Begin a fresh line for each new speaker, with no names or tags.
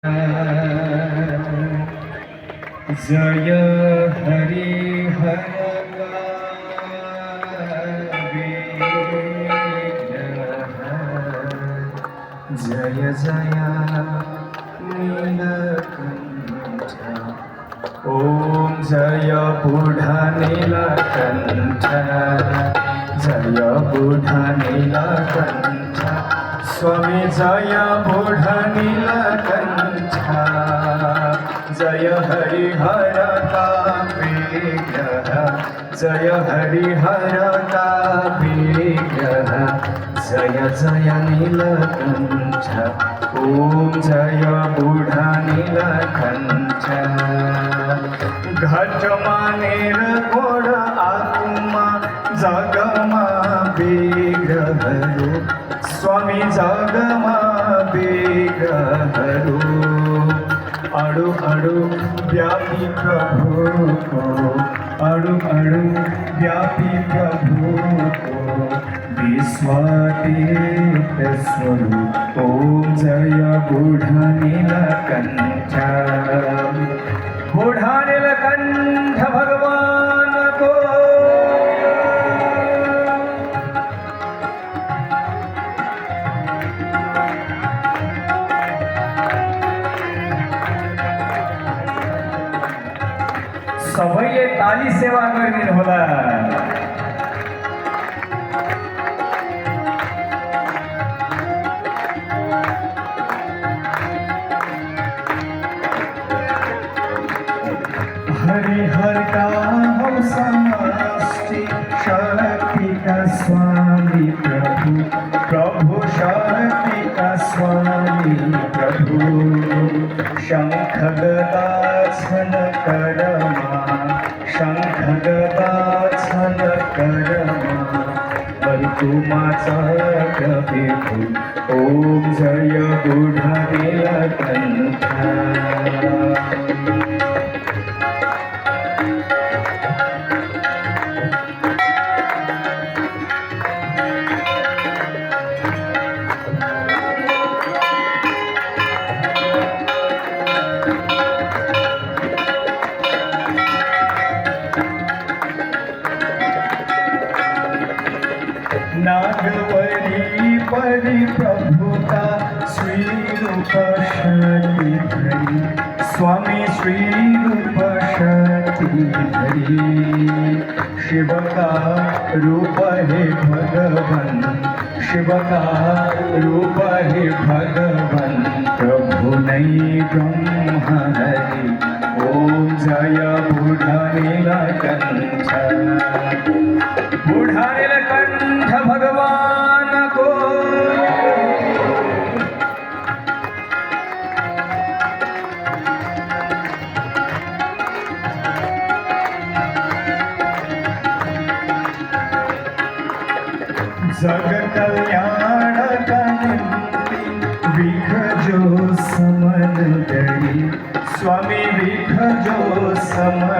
जय हरिहर जय जय नीलकंठ ओम जय बुढ़ा नीलकंठ जय बुढ़ा नीलकंठ स्वामी जय बुढ़ा नीलकंठ जय हरिहर का विग्रह जय हरिहर का विग्रह जय जय नीलकंठ ओम जय बुढ़ा नीलकंठ घट मानेर गोड़ आत्मा जगमा विग्रह स्वामी जगमा विग्रह अड़ु अड़ु व्यापी प्रभु को अड़ु अड़ु व्यापी प्रभु को विश्वातीत स्वरूप ओम जय बुढ़ा नीलकंठ बुढ़ा नीलकंठ भगवान को सबैले ताली सेवा गरिदिनु होला। हरिहर का हम समष्टि शक्ति का स्वामी प्रभु प्रभु शक्ति का स्वामी प्रभु शंख गदा छन करमा शंख गदा छन करमा बलकुमाचा प्रभु ओम जय बुढ़ा नीलकंठ नागवरी परि प्रभु का श्री रूप शक्ति धरी स्वामी श्री रूप शक्ति धरी शिव का रूप है भगवन शिव का रूप है भगवन प्रभु नहीं ब्रह्म हरि ओम जय बुढ़ा नीलकंठ बुढ़ा नीलकंठ भगवान को जग कल्याण कनिंती विघ जो समन दरी स्वामी विघ जो समन